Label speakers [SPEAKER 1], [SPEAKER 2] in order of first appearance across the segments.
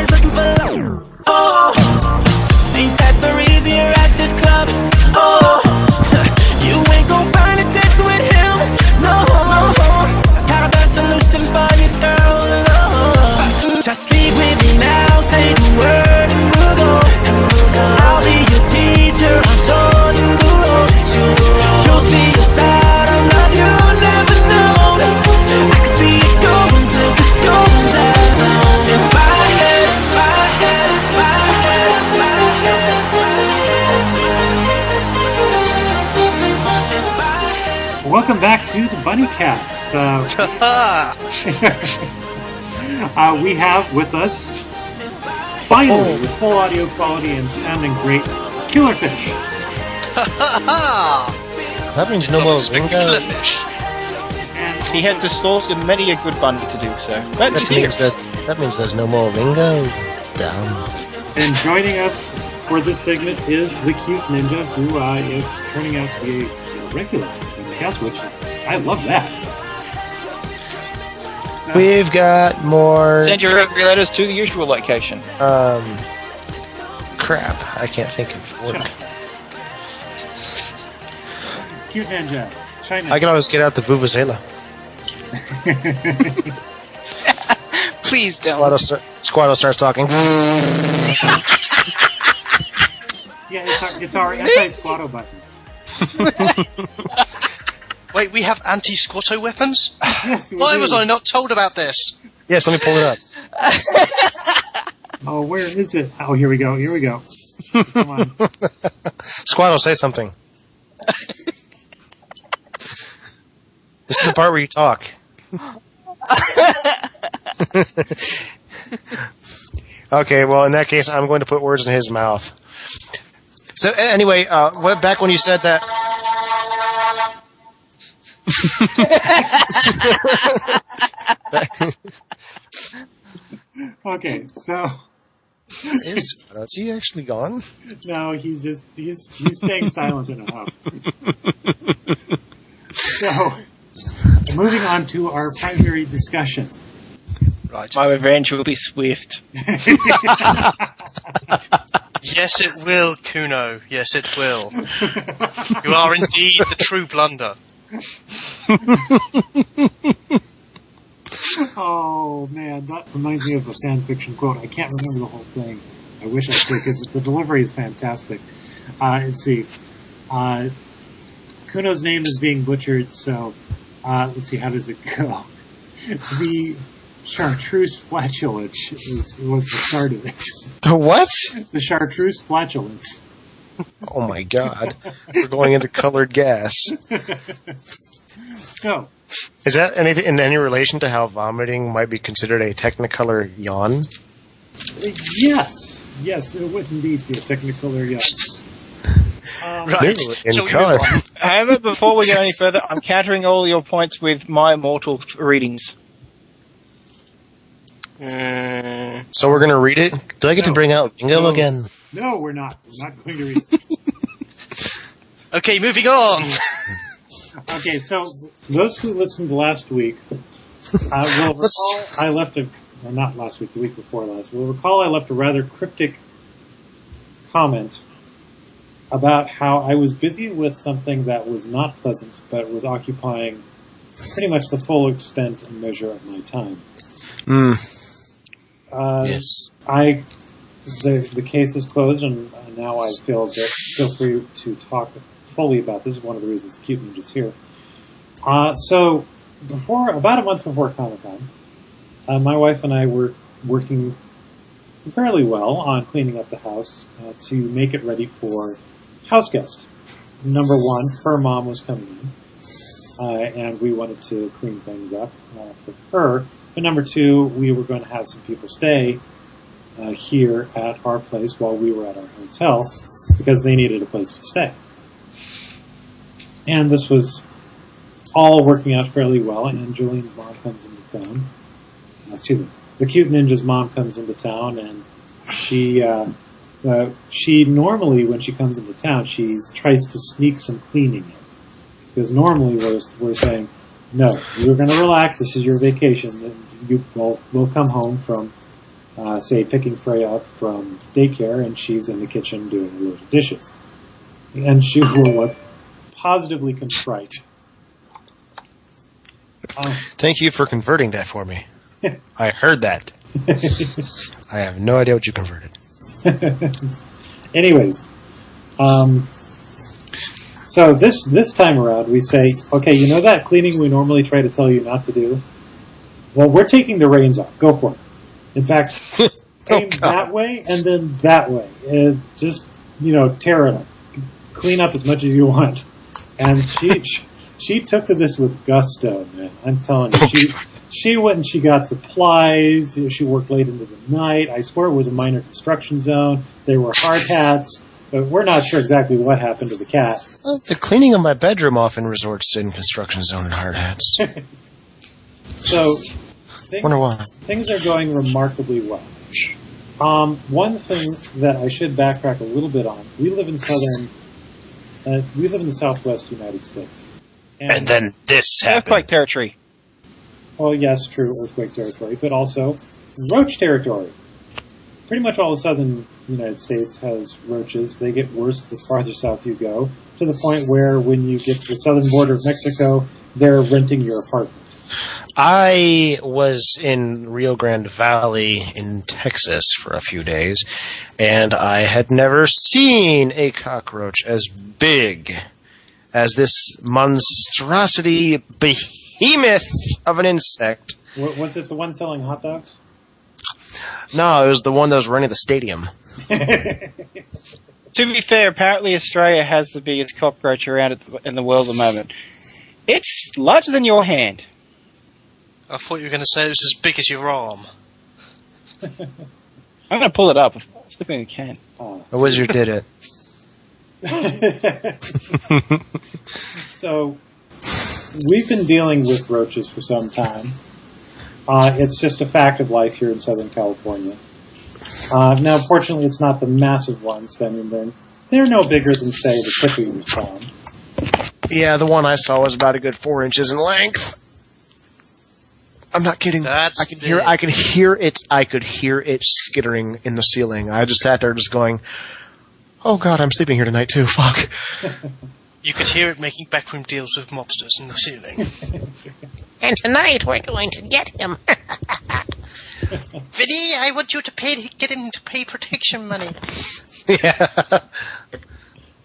[SPEAKER 1] everybody's looking for love. Oh, ain't that the reason you're at this club? Oh, you ain't gon' find a text with him. No, got a best solution for you, girl. No. Just leave with me now, say the word and we'll go. I'll be your teacher, I'll show you the ropes. You'll see a side of love you'll never know. I can see it going till it goes down. In my head, my head, my head, my head, my head.
[SPEAKER 2] Welcome back to the Bunnycast. We have with us, finally, with full audio quality and sounding great, Killerfish.
[SPEAKER 3] That means no more Ringo.
[SPEAKER 4] Killerfish.
[SPEAKER 5] He had to slaughter many a good bunny to do so.
[SPEAKER 3] That means there's no more Ringo. Damn.
[SPEAKER 2] And joining us for this segment is the cute ninja, who is turning out to be a regular podcast, which I love that. So,
[SPEAKER 3] We've got more.
[SPEAKER 5] Send your letters to the usual location.
[SPEAKER 3] Crap. I can't think of what.
[SPEAKER 2] Cute ninja, China.
[SPEAKER 3] I can always get out the Vuvuzela.
[SPEAKER 6] Please don't.
[SPEAKER 3] Squato starts talking.
[SPEAKER 2] Yeah, it's our anti-Squato button.
[SPEAKER 4] Wait, we have anti-Squato weapons?
[SPEAKER 2] Yes,
[SPEAKER 4] Why was I not told about this?
[SPEAKER 3] Yes, let me pull it up.
[SPEAKER 2] Oh, where is it? Oh, here we go. Come on.
[SPEAKER 3] Squato, say something. This is the part where you talk. Okay, well, in that case, I'm going to put words in his mouth. So, anyway, back when you said that...
[SPEAKER 2] Okay, so...
[SPEAKER 3] Is he actually gone?
[SPEAKER 2] No, he's staying silent enough. So, moving on to our primary discussion.
[SPEAKER 4] Right.
[SPEAKER 5] My revenge will be swift.
[SPEAKER 4] Yes, it will, Kuno. Yes, it will. You are indeed the true blunder.
[SPEAKER 2] Oh, man, that reminds me of a fan fiction quote. I can't remember the whole thing. I wish I could, because the delivery is fantastic. Let's see. Kuno's name is being butchered, so let's see, how does it go? The chartreuse flatulence was the start of it.
[SPEAKER 3] The what?
[SPEAKER 2] The chartreuse flatulence.
[SPEAKER 3] Oh my god. We're going into colored gas.
[SPEAKER 2] So,
[SPEAKER 3] is that in any relation to how vomiting might be considered a technicolor yawn?
[SPEAKER 2] Yes, it would indeed be a technicolor yawn.
[SPEAKER 4] Right.
[SPEAKER 3] In color.
[SPEAKER 5] However, before we go any further, I'm countering all your points with my mortal readings.
[SPEAKER 3] So we're going to read it? Do I get to bring out Ringo again?
[SPEAKER 2] No, we're not. We're not going to read it.
[SPEAKER 4] Okay, moving on.
[SPEAKER 2] Okay, so those who listened last week will recall I left not last week, the week before last, will recall I left a rather cryptic comment about how I was busy with something that was not pleasant, but was occupying pretty much the full extent and measure of my time.
[SPEAKER 3] Yes.
[SPEAKER 2] The case is closed, and now I feel free to talk fully about this. Is one of the reasons Cute Ninja's here. So, about a month before Comic-Con, my wife and I were working fairly well on cleaning up the house to make it ready for house guests. Number one, her mom was coming in, and we wanted to clean things up for her. But number two, we were going to have some people stay here at our place while we were at our hotel because they needed a place to stay. And this was all working out fairly well, and Julian's mom comes into town. The Cute Ninja's mom comes into town, and she normally, when she comes into town, she tries to sneak some cleaning in. Because normally we're saying, no, you're going to relax, this is your vacation, we'll come home from say, picking Freya up from daycare, and she's in the kitchen doing a load of dishes. And she will look positively contrite.
[SPEAKER 3] Thank you for converting that for me. I heard that. I have no idea what you converted.
[SPEAKER 2] Anyways, so this time around we say, okay, you know that cleaning we normally try to tell you not to do? Well, we're taking the reins off. Go for it. In fact, aim that way and then that way. Just, tear it up. Clean up as much as you want. And she took to this with gusto, man. I'm telling you. She went and she got supplies. She worked late into the night. I swear it was a minor construction zone. There were hard hats. But we're not sure exactly what happened to the cat.
[SPEAKER 3] The cleaning of my bedroom often resorts in construction zone and hard hats.
[SPEAKER 2] So,
[SPEAKER 3] Wonder why.
[SPEAKER 2] Things are going remarkably well. One thing that I should backtrack a little bit on. We live in the Southwest United States.
[SPEAKER 3] And then this happened.
[SPEAKER 5] Earthquake territory.
[SPEAKER 2] Well, yes, true, earthquake territory, but also roach territory. Pretty much all the southern United States has roaches. They get worse the farther south you go, to the point where when you get to the southern border of Mexico, they're renting your apartment.
[SPEAKER 3] I was in Rio Grande Valley in Texas for a few days, and I had never seen a cockroach as big as this monstrosity behemoth of an insect.
[SPEAKER 2] Was it the one selling hot dogs?
[SPEAKER 3] No, it was the one that was running the stadium.
[SPEAKER 5] To be fair, apparently Australia has the biggest cockroach around in the world at the moment. It's larger than your hand.
[SPEAKER 4] I thought you were going to say it was as big as your arm.
[SPEAKER 5] I'm going to pull it up. It's the thing you can.
[SPEAKER 3] A wizard did it.
[SPEAKER 2] So, we've been dealing with roaches for some time. It's just a fact of life here in Southern California. Now, fortunately, it's not the massive ones. I mean, they're no bigger than, say, the tippy we found.
[SPEAKER 3] Yeah, the one I saw was about a good 4 inches in length. I'm not kidding. I could hear it skittering in the ceiling. I just sat there just going, oh God, I'm sleeping here tonight too. Fuck.
[SPEAKER 4] You could hear it making backroom deals with mobsters in the ceiling.
[SPEAKER 7] And tonight we're going to get him.
[SPEAKER 4] Vinny, I want you to get him to pay protection money.
[SPEAKER 3] Yeah.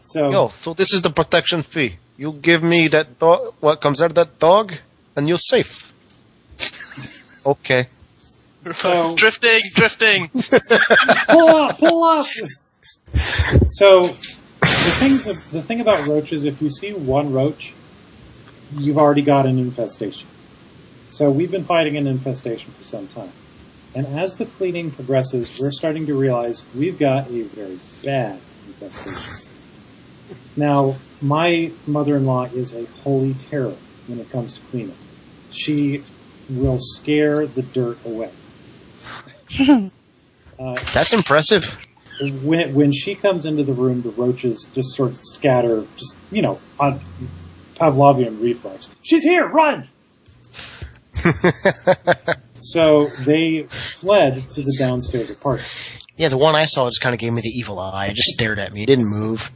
[SPEAKER 2] So
[SPEAKER 3] this is the protection fee. You give me that dog, what comes out of that dog, and you're safe. Okay.
[SPEAKER 2] So,
[SPEAKER 4] Drifting.
[SPEAKER 2] pull up. So, the thing about roaches, if you see one roach, you've already got an infestation. So we've been fighting an infestation for some time. And as the cleaning progresses, we're starting to realize we've got a very bad infestation. Now, my mother-in-law is a holy terror when it comes to cleaning. She will scare the dirt away.
[SPEAKER 3] That's impressive.
[SPEAKER 2] When she comes into the room, the roaches just sort of scatter, just, on Pavlovian reflex. She's here, run! So they fled to the downstairs apartment.
[SPEAKER 3] Yeah, the one I saw just kind of gave me the evil eye. It just stared at me. It didn't move.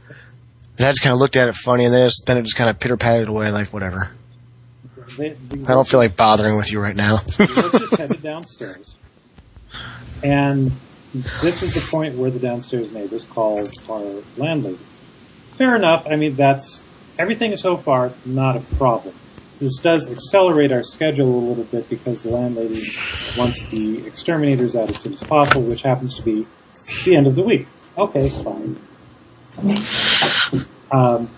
[SPEAKER 3] And I just kind of looked at it funny, and then it just kind of pitter-patted away like, whatever. I don't feel like bothering with you right now.
[SPEAKER 2] The roaches headed downstairs. And this is the point where the downstairs neighbors call our landlady. Fair enough. I mean, everything is so far not a problem. This does accelerate our schedule a little bit because the landlady wants the exterminators out as soon as possible, which happens to be the end of the week. Okay, fine. And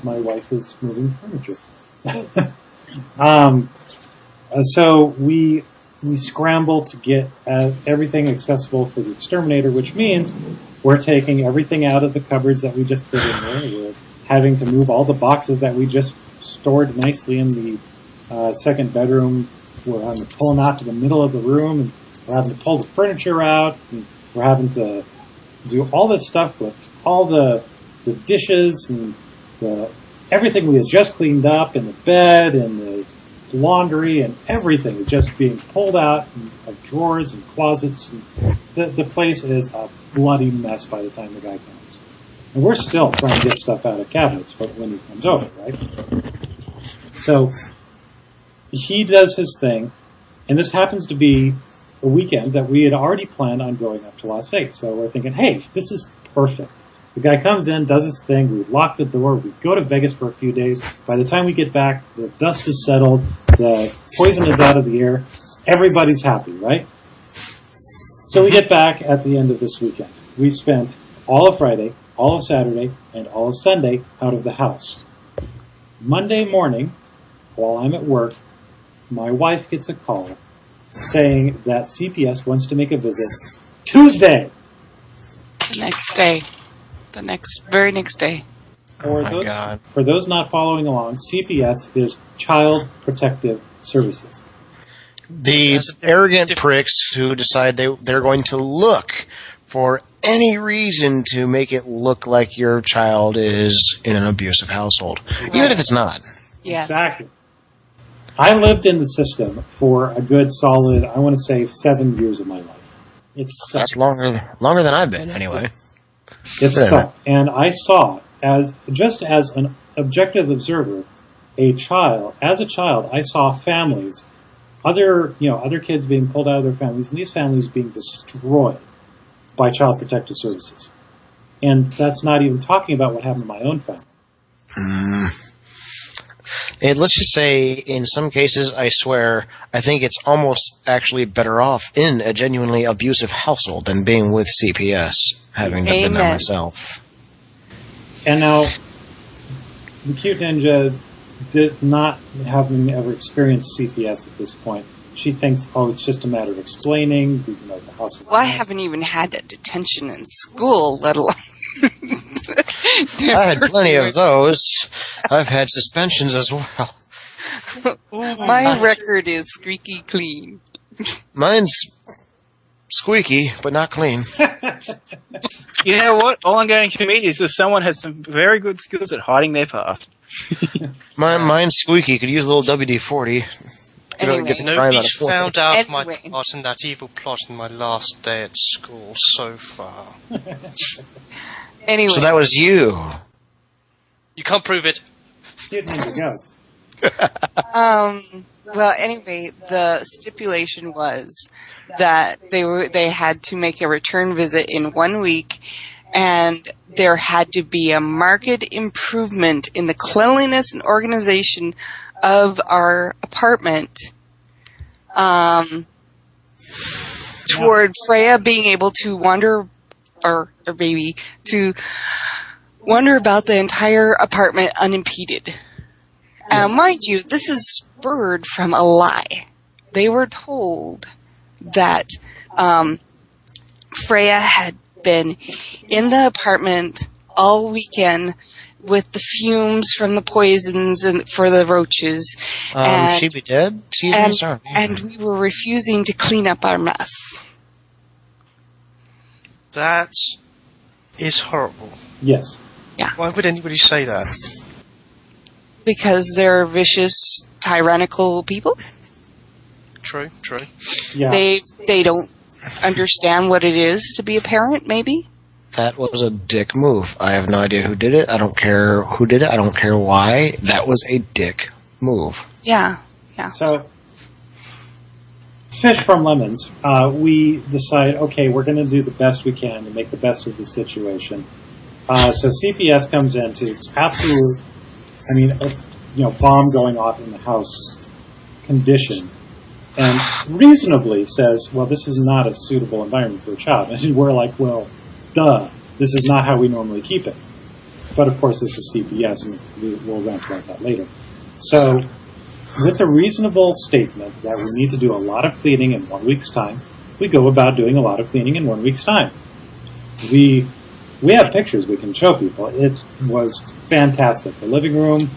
[SPEAKER 2] my wife is moving furniture. So we scramble to get everything accessible for the exterminator, which means we're taking everything out of the cupboards that we just put in there. We're having to move all the boxes that we just stored nicely in the second bedroom. We're having to pull them out to the middle of the room, and we're having to pull the furniture out, and we're having to do all this stuff with all the dishes and everything we had just cleaned up, and the bed and laundry and everything is just being pulled out of drawers and closets. And the place is a bloody mess by the time the guy comes. And we're still trying to get stuff out of cabinets when he comes over, right? So he does his thing, and this happens to be a weekend that we had already planned on going up to Las Vegas. So we're thinking, hey, this is perfect. The guy comes in, does his thing, we lock the door, we go to Vegas for a few days. By the time we get back, the dust is settled, the poison is out of the air, everybody's happy, right? So we get back at the end of this weekend. We've spent all of Friday, all of Saturday, and all of Sunday out of the house. Monday morning, while I'm at work, my wife gets a call saying that CPS wants to make a visit
[SPEAKER 6] The next day. Very next day.
[SPEAKER 2] For those not following along, CPS is Child Protective Services.
[SPEAKER 3] The arrogant pricks who decide they're going to look for any reason to make it look like your child is in an abusive household, even if it's not.
[SPEAKER 6] Yes.
[SPEAKER 2] Exactly. I lived in the system for a good solid, I want to say, 7 years of my life.
[SPEAKER 3] That's longer than I've been, anyway.
[SPEAKER 2] It sucked. And I saw, as an objective observer, as a child, I saw families, other kids being pulled out of their families, and these families being destroyed by Child Protective Services. And that's not even talking about what happened to my own family.
[SPEAKER 3] And let's just say, in some cases, I swear, I think it's almost actually better off in a genuinely abusive household than being with CPS, having been there myself.
[SPEAKER 2] And now, the Cute Ninja did not having ever experienced CPS at this point. She thinks, it's just a matter of explaining, the house.
[SPEAKER 6] Well, I haven't even had a detention in school, let alone...
[SPEAKER 3] I had plenty of those. I've had suspensions as well.
[SPEAKER 6] My record is squeaky clean.
[SPEAKER 3] Mine's squeaky, but not clean.
[SPEAKER 5] You know what? All I'm going to mean is that someone has some very good skills at hiding their past.
[SPEAKER 3] Mine's squeaky. Could use a little WD-40.
[SPEAKER 6] Anyway.
[SPEAKER 4] Nobody's found out my part in that evil plot in my last day at school so far.
[SPEAKER 6] Anyway.
[SPEAKER 3] So that was you.
[SPEAKER 4] You can't prove it.
[SPEAKER 2] Cute Ninja, go.
[SPEAKER 6] Well, anyway, the stipulation was that they had to make a return visit in 1 week, and there had to be a marked improvement in the cleanliness and organization of our apartment toward Freya being able to wander about the entire apartment unimpeded. Mind you, this is spurred from a lie. They were told that Freya had been in the apartment all weekend with the fumes from the poisons and for the roaches.
[SPEAKER 3] She'd be dead? Sorry.
[SPEAKER 6] And we were refusing to clean up our mess.
[SPEAKER 4] That is horrible.
[SPEAKER 2] Yes.
[SPEAKER 6] Yeah.
[SPEAKER 4] Why would anybody say that?
[SPEAKER 6] Because they're vicious, tyrannical people.
[SPEAKER 4] True.
[SPEAKER 2] Yeah.
[SPEAKER 6] They don't understand what it is to be a parent, maybe.
[SPEAKER 3] That was a dick move. I have no idea who did it. I don't care who did it. I don't care why. That was a dick move.
[SPEAKER 6] Yeah.
[SPEAKER 2] So, fish from lemons. We decide, okay, we're going to do the best we can to make the best of the situation. So CPS comes into this absolute, bomb going off in the house condition, and reasonably says, well, this is not a suitable environment for a child. And we're like, well, duh, this is not how we normally keep it. But of course, this is CPS, and we'll rant about that later. So, with the reasonable statement that we need to do a lot of cleaning in 1 week's time, we go about doing a lot of cleaning in 1 week's time. We have pictures we can show people. It was fantastic. The living room,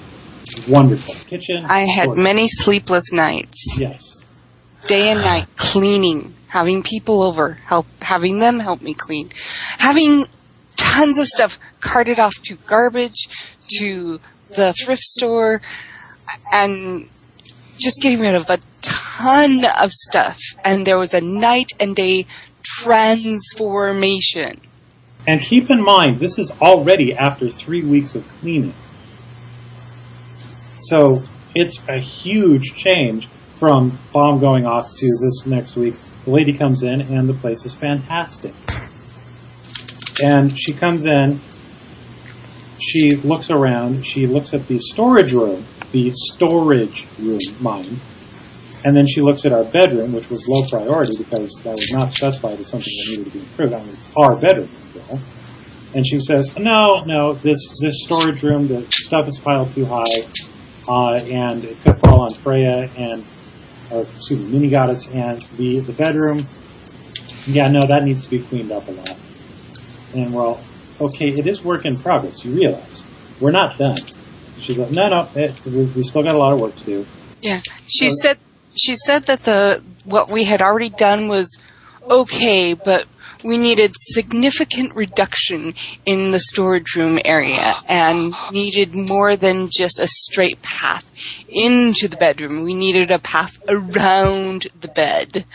[SPEAKER 2] wonderful. Kitchen.
[SPEAKER 6] I had many sleepless nights.
[SPEAKER 2] Yes.
[SPEAKER 6] Day and night cleaning, having people over, having them help me clean, having tons of stuff carted off to garbage, to the thrift store, and just getting rid of a ton of stuff, and there was a night and day transformation.
[SPEAKER 2] And keep in mind, this is already after 3 weeks of cleaning. So it's a huge change from bomb going off to this next week. The lady comes in, and the place is fantastic. And she comes in, she looks around, she looks at the storage room, mind, and then she looks at our bedroom, which was low priority because that was not specified as something that needed to be improved. I mean, it's our bedroom, girl. And she says, no, this storage room, the stuff is piled too high, and it could fall on Freya Mini Goddess, and the bedroom, yeah, no, that needs to be cleaned up a lot. And well, okay, it is work in progress, you realize. We're not done. She's like, no, we still got a lot of work to do.
[SPEAKER 6] Yeah, she said that what we had already done was okay, but we needed significant reduction in the storage room area and needed more than just a straight path into the bedroom. We needed a path around the bed.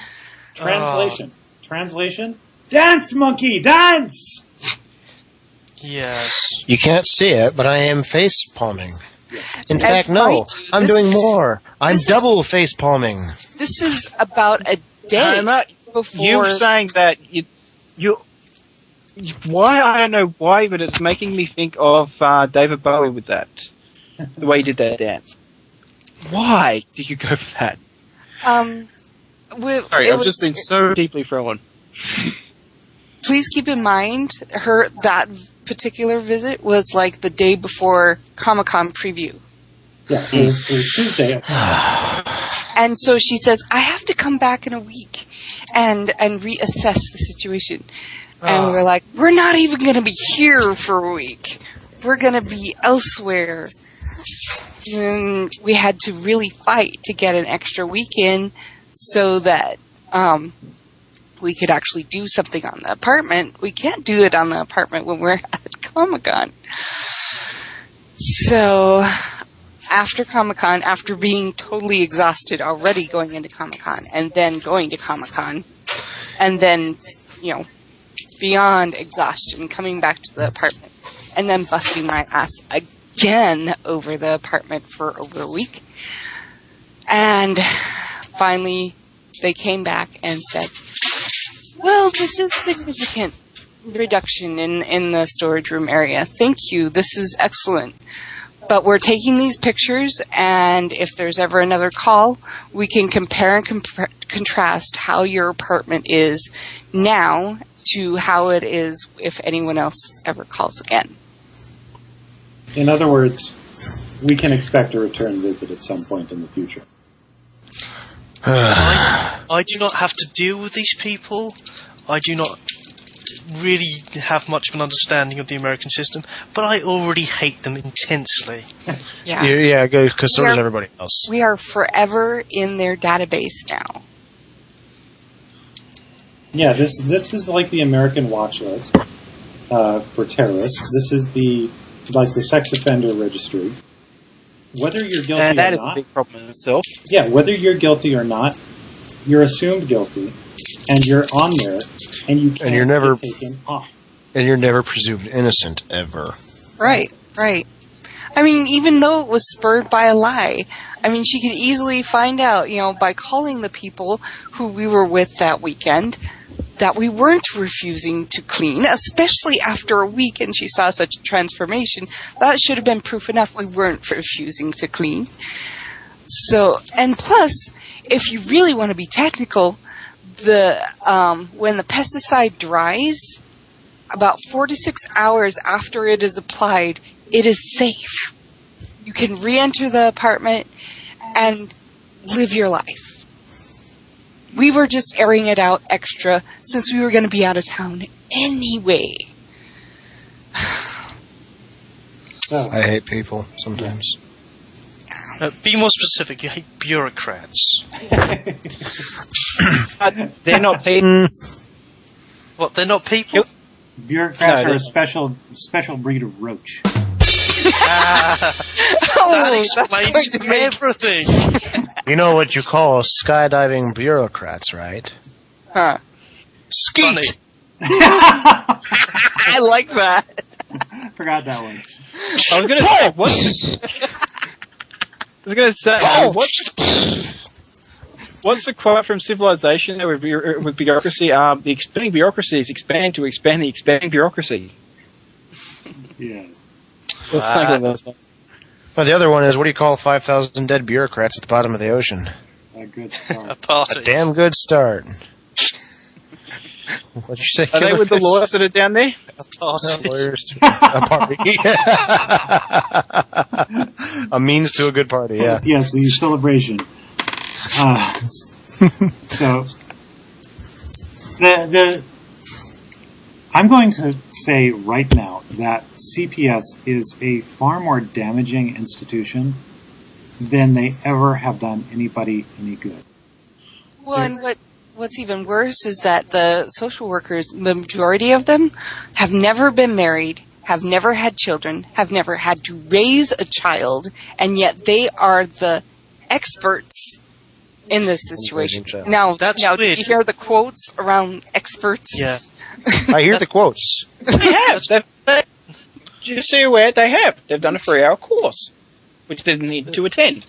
[SPEAKER 2] Translation? Dance, monkey, dance!
[SPEAKER 4] Yes.
[SPEAKER 3] You can't see it, but I am face palming. In
[SPEAKER 6] As
[SPEAKER 3] fact, no,
[SPEAKER 6] right,
[SPEAKER 3] I'm doing more. I'm double face palming.
[SPEAKER 6] This is about a day before.
[SPEAKER 5] You saying that you why, I don't know why, but it's making me think of David Bowie with that. The way he did that dance. Why did you go for that? Sorry, I've just been so deeply thrown.
[SPEAKER 6] Please keep in mind, that particular visit was like the day before Comic-Con preview.
[SPEAKER 2] Yeah, it was Tuesday.
[SPEAKER 6] And so she says, I have to come back in a week and reassess the situation. And we're like, we're not even going to be here for a week. We're going to be elsewhere. And we had to really fight to get an extra week in so that we could actually do something on the apartment. We can't do it on the apartment when we're at Comic-Con. So after Comic-Con, after being totally exhausted already going into Comic-Con, and then going to Comic-Con, and then, beyond exhaustion, coming back to the apartment, and then busting my ass again over the apartment for over a week. And finally, they came back and said, well, this is significant reduction in the storage room area. Thank you. This is excellent. But we're taking these pictures, and if there's ever another call, we can compare and contrast how your apartment is now to how it is if anyone else ever calls again.
[SPEAKER 2] In other words, we can expect a return visit at some point in the future.
[SPEAKER 4] I do not have to deal with these people. I do not really have much of an understanding of the American system, but I already hate them intensely.
[SPEAKER 6] Yeah,
[SPEAKER 3] because so does everybody else.
[SPEAKER 6] We are forever in their database now.
[SPEAKER 2] Yeah, this is like the American watch list for terrorists. This is the sex offender registry. Whether you're guilty or not,
[SPEAKER 5] that is a big problem in itself.
[SPEAKER 2] Yeah, whether you're guilty or not, you're assumed guilty, and you're on there, and you can't get taken off.
[SPEAKER 3] And you're never presumed innocent, ever.
[SPEAKER 6] Right. I mean, even though it was spurred by a lie, I mean, she could easily find out, by calling the people who we were with that weekend, that we weren't refusing to clean, especially after a week and she saw such a transformation. That should have been proof enough we weren't refusing to clean. So, and plus, if you really want to be technical, when the pesticide dries, about 4 to 6 hours after it is applied, it is safe. You can re-enter the apartment and live your life. We were just airing it out extra since we were going to be out of town anyway.
[SPEAKER 3] I hate people sometimes.
[SPEAKER 4] Be more specific. You hate bureaucrats.
[SPEAKER 5] They're not people.
[SPEAKER 4] What? They're not people?
[SPEAKER 2] Bureaucrats are a special breed of roach.
[SPEAKER 4] That explains everything.
[SPEAKER 3] You know what you call skydiving bureaucrats, right?
[SPEAKER 6] Huh.
[SPEAKER 4] Funny.
[SPEAKER 3] Skeet!
[SPEAKER 6] I like that.
[SPEAKER 2] Forgot that one.
[SPEAKER 5] I was going to say, what's the quote from Civilization with bureaucracy? The expanding bureaucracies expand to expand the expanding bureaucracy.
[SPEAKER 2] Yes.
[SPEAKER 5] Something along those lines.
[SPEAKER 3] Well, the other one is, what do you call 5,000 dead bureaucrats at the bottom of the ocean?
[SPEAKER 2] A good
[SPEAKER 4] A
[SPEAKER 2] start.
[SPEAKER 4] party.
[SPEAKER 3] A damn good start. What'd you say?
[SPEAKER 5] Are they with the
[SPEAKER 3] Killerfish?
[SPEAKER 5] lawyers that are down there?
[SPEAKER 4] A party.
[SPEAKER 3] Lawyers to a party. A means to a good party, yeah.
[SPEAKER 2] Yes, the celebration. So, I'm going to say right now that CPS is a far more damaging institution than they ever have done anybody any good.
[SPEAKER 6] Well, and what's even worse is that the social workers, the majority of them, have never been married, have never had children, have never had to raise a child, and yet they are the experts in this situation. Now,
[SPEAKER 4] That's
[SPEAKER 6] did
[SPEAKER 4] weird.
[SPEAKER 6] you hear the quotes around experts?
[SPEAKER 4] Yeah.
[SPEAKER 3] I hear the quotes.
[SPEAKER 5] They have. Just so you're aware, they have. They've done a 3-hour course, which they didn't need to attend.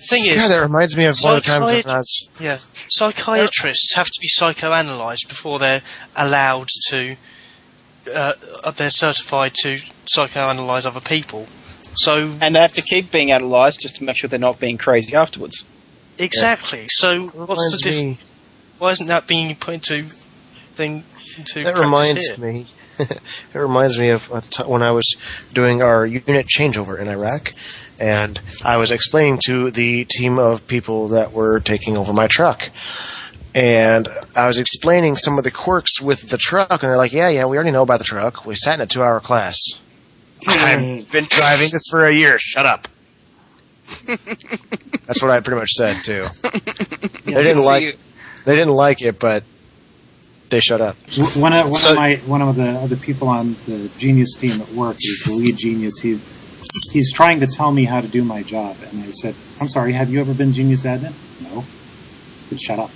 [SPEAKER 4] Thing is,
[SPEAKER 3] God, that reminds me of one of the times when I was...
[SPEAKER 4] yeah, psychiatrists have to be psychoanalyzed before they're allowed to. They're certified to psychoanalyze other people. So
[SPEAKER 5] And they have to keep being analysed just to make sure they're not being crazy afterwards.
[SPEAKER 4] exactly. So what's the
[SPEAKER 3] Reminds
[SPEAKER 4] difference? Why isn't that being put into
[SPEAKER 3] That
[SPEAKER 4] practice
[SPEAKER 3] reminds
[SPEAKER 4] here?
[SPEAKER 3] me. It reminds me of when I was doing our unit changeover in Iraq, and I was explaining to the team of people that were taking over my truck. And I was explaining some of the quirks with the truck, and they're like, yeah, we already know about the truck. We sat in a 2-hour class. I've been driving this for a year. Shut up. That's what I pretty much said, too. They didn't like it, but they shut up.
[SPEAKER 2] One of the other people on the genius team at work is the lead genius. He's trying to tell me how to do my job, and I said, "I'm sorry, have you ever been genius admin?" No. But shut up.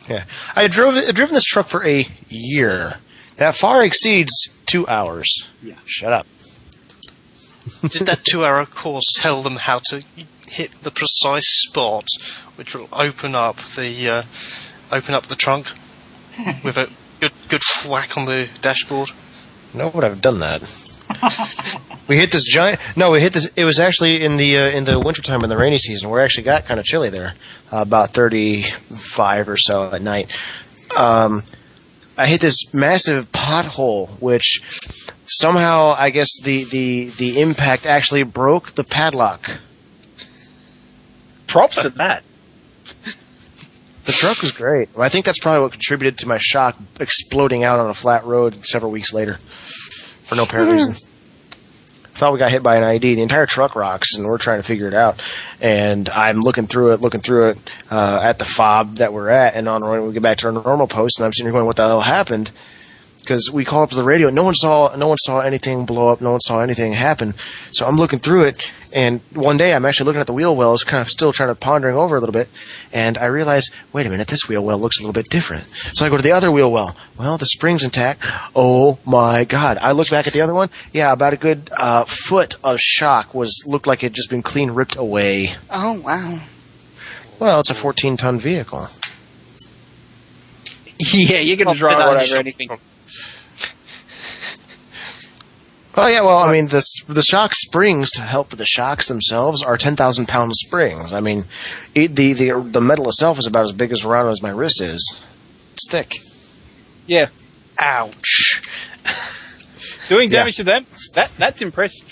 [SPEAKER 3] Yeah, I've driven this truck for a year. That far exceeds 2 hours.
[SPEAKER 2] Yeah.
[SPEAKER 3] Shut up.
[SPEAKER 4] Did that 2-hour course tell them how to hit the precise spot which will open up the trunk with a good whack on the dashboard?
[SPEAKER 3] No, would I've done that. We hit this giant. No, we hit this. It was actually in the wintertime in the rainy season. Where it actually got kind of chilly there, about 35 or so at night. I hit this massive pothole, which somehow I guess the impact actually broke the padlock.
[SPEAKER 5] Props to that.
[SPEAKER 3] The truck was great. I think that's probably what contributed to my shock exploding out on a flat road several weeks later for no apparent reason. Thought we got hit by an ID. The entire truck rocks, and we're trying to figure it out. And I'm looking through it at the fob that we're at, and when we get back to our normal post, and I'm sitting here going, "What the hell happened?" Because we called up to the radio. No one saw anything blow up. No one saw anything happen. So I'm looking through it, and one day I'm actually looking at the wheel wells, kind of still trying to pondering over a little bit, and I realize, wait a minute, this wheel well looks a little bit different. So I go to the other wheel well. Well, the spring's intact. Oh my God! I look back at the other one. Yeah, about a good foot of shock looked like it had just been clean ripped away.
[SPEAKER 6] Oh, wow.
[SPEAKER 3] Well, it's a 14-ton vehicle.
[SPEAKER 5] Yeah, you're going to drive right over anything.
[SPEAKER 3] Oh yeah, well, I mean, the shock springs to help with the shocks themselves are 10,000-pound springs. I mean, the metal itself is about as big around as my wrist is. It's thick.
[SPEAKER 5] Yeah.
[SPEAKER 4] Ouch.
[SPEAKER 5] Doing damage to them, that's impressive.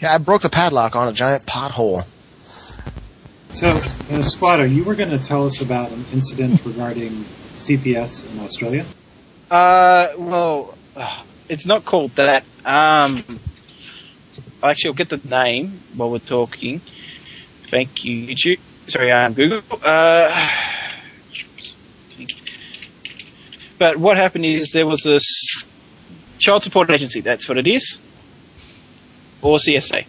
[SPEAKER 3] Yeah, I broke the padlock on a giant pothole.
[SPEAKER 2] So, Squato, you were going to tell us about an incident regarding CPS in Australia?
[SPEAKER 5] Well, it's not called that. Actually, I'll get the name while we're talking. Thank you, YouTube. Sorry, Google. But what happened is there was this Child Support Agency, that's what it is. Or CSA.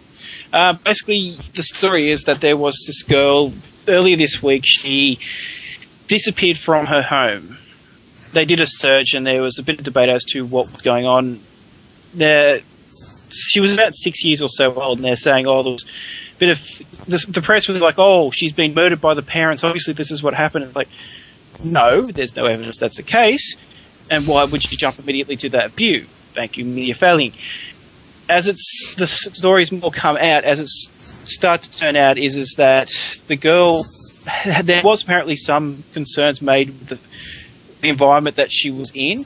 [SPEAKER 5] Basically, the story is that there was this girl, earlier this week, she disappeared from her home. They did a search, and there was a bit of debate as to what was going on. She was about 6 years or so old, and they're saying, there was a bit of... The press was like, she's been murdered by the parents. Obviously, this is what happened. It's like, no, there's no evidence that's the case. And why would you jump immediately to that view? Thank you, media failing. The stories more come out, as it starts to turn out, is that the girl... There was apparently some concerns made with the environment that she was in,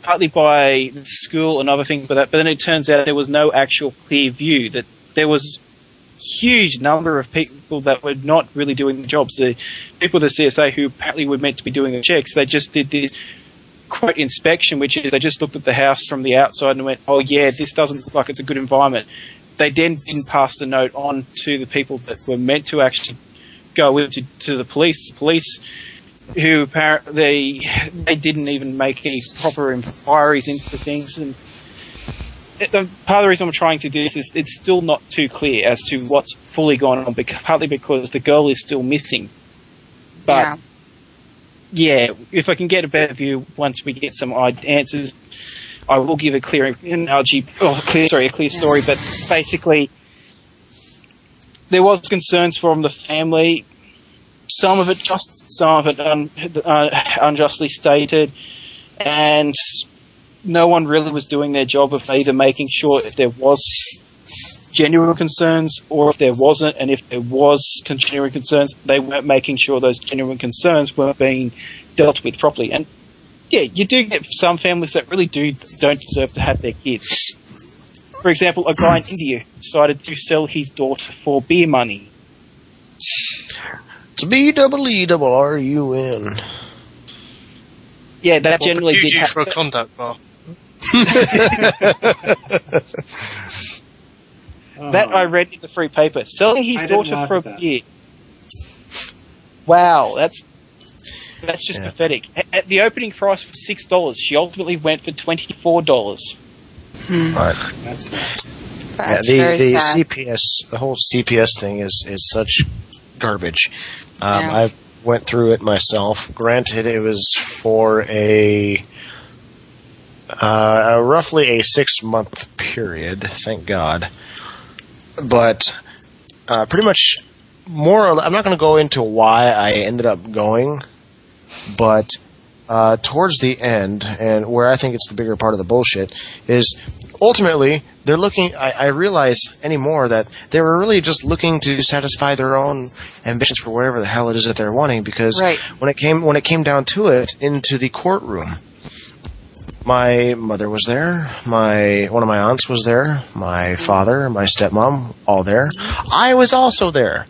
[SPEAKER 5] partly by the school and other things like that, but then it turns out there was no actual clear view, that there was huge number of people that were not really doing the jobs. The people at the CSA who apparently were meant to be doing the checks, they just did this quote inspection, which is they just looked at the house from the outside and went, this doesn't look like it's a good environment. They then didn't pass the note on to the people that were meant to actually go into to the police. The police, who apparently they didn't even make any proper inquiries into things. And part of the reason I'm trying to do this is it's still not too clear as to what's fully gone on, partly because the girl is still missing. But if I can get a better view once we get some answers, I will give a clear analogy, a clear story. But basically, there was concerns from the family. Some of it just, some of it unjustly stated, and no one really was doing their job of either making sure if there was genuine concerns or if there wasn't, and if there was genuine concerns, they weren't making sure those genuine concerns weren't being dealt with properly. And you do get some families that really don't deserve to have their kids. For example, a guy in India decided to sell his daughter for beer money.
[SPEAKER 3] It's BEERUN.
[SPEAKER 5] Yeah, that generally did happen.
[SPEAKER 4] For a conduct bar.
[SPEAKER 5] That I read in the free paper. Selling his daughter for a beer. Wow, that's just pathetic. At the opening price was $6. She ultimately went for $24.
[SPEAKER 3] Right.
[SPEAKER 6] That's very sad.
[SPEAKER 3] The whole CPS thing is such garbage. I went through it myself. Granted, it was for a roughly a 6-month period, thank God. But pretty much I'm not going to go into why I ended up going, but towards the end, and where I think it's the bigger part of the bullshit, is ultimately they're looking. I realize anymore that they were really just looking to satisfy their own ambitions for whatever the hell it is that they're wanting. Because when it came down to it, into the courtroom, my mother was there, one of my aunts was there, my father, my stepmom, all there. I was also there.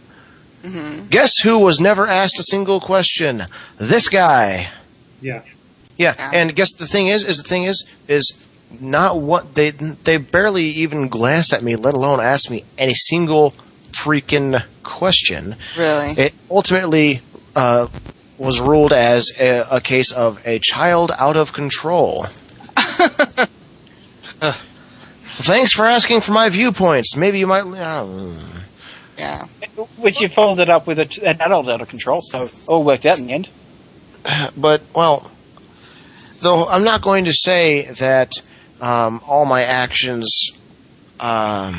[SPEAKER 3] Mm-hmm. Guess who was never asked a single question? This guy. Yeah. And guess the thing is not what they barely even glanced at me, let alone asked me any single freaking question. Really? It ultimately was ruled as a case of a child out of control. Thanks for asking for my viewpoints. Maybe you might...
[SPEAKER 5] Yeah. Which you followed it up with an adult out of control, so it all worked out in the end.
[SPEAKER 3] But, well, though I'm not going to say that all my actions are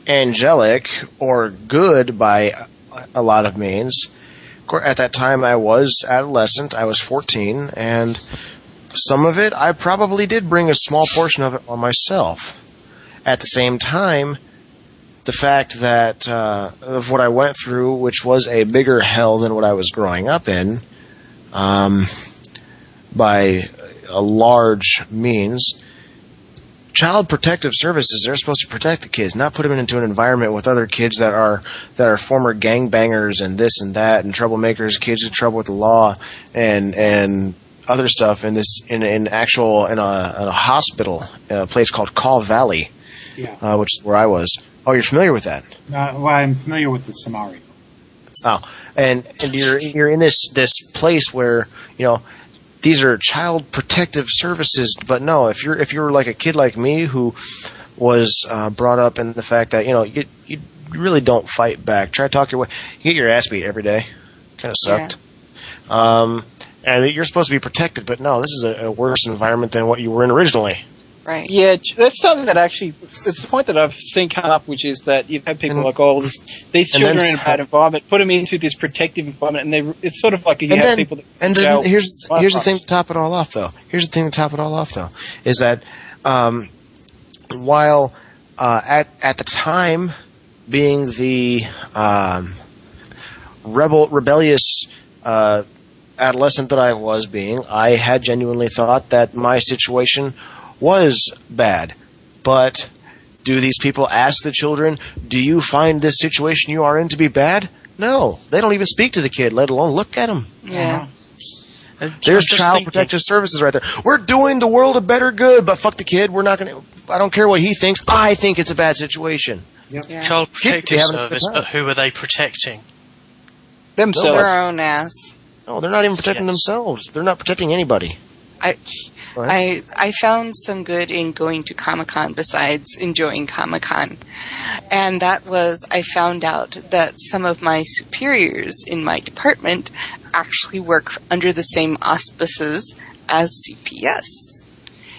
[SPEAKER 3] angelic or good by a lot of means. At that time, I was adolescent. I was 14, and some of it, I probably did bring a small portion of it on myself. At the same time, the fact that of what I went through, which was a bigger hell than what I was growing up in, by a large means, Child Protective Services, they're supposed to protect the kids, not put them into an environment with other kids that are former gangbangers and this and that and troublemakers, kids in trouble with the law and other stuff in a hospital, a place called Call Valley, which is where I was. Oh, you're familiar with that?
[SPEAKER 2] Well, I'm familiar with the scenario.
[SPEAKER 3] Oh, and you're in this place where, these are child protective services. But no, if you're like a kid like me who was brought up in the fact that you really don't fight back. Try to talk your way. You get your ass beat every day. Kind of sucked. Yeah. And you're supposed to be protected, but no, this is a worse environment than what you were in originally.
[SPEAKER 6] Right.
[SPEAKER 5] Yeah, that's something that actually, it's the point that I've seen come up, which is that you've had people these children in a bad environment, put them into this protective environment, and it's sort of like you have people that...
[SPEAKER 3] And then here's the thing to top it all off, though. Is that while at the time being the rebellious adolescent that I was being, I had genuinely thought that my situation was bad. But do these people ask the children, do you find this situation you are in to be bad? No. They don't even speak to the kid, let alone look at him.
[SPEAKER 6] Yeah.
[SPEAKER 3] There's child protective services right there. We're doing the world a better good, but fuck the kid. We're not going to... I don't care what he thinks. I think it's a bad situation.
[SPEAKER 2] Yep.
[SPEAKER 6] Yeah.
[SPEAKER 4] Child protective service, but who are they protecting?
[SPEAKER 5] Themselves.
[SPEAKER 6] Their own ass.
[SPEAKER 3] No, they're not even protecting themselves. They're not protecting anybody.
[SPEAKER 6] I found some good in going to Comic-Con besides enjoying Comic-Con. And that was, I found out that some of my superiors in my department actually work under the same auspices as CPS.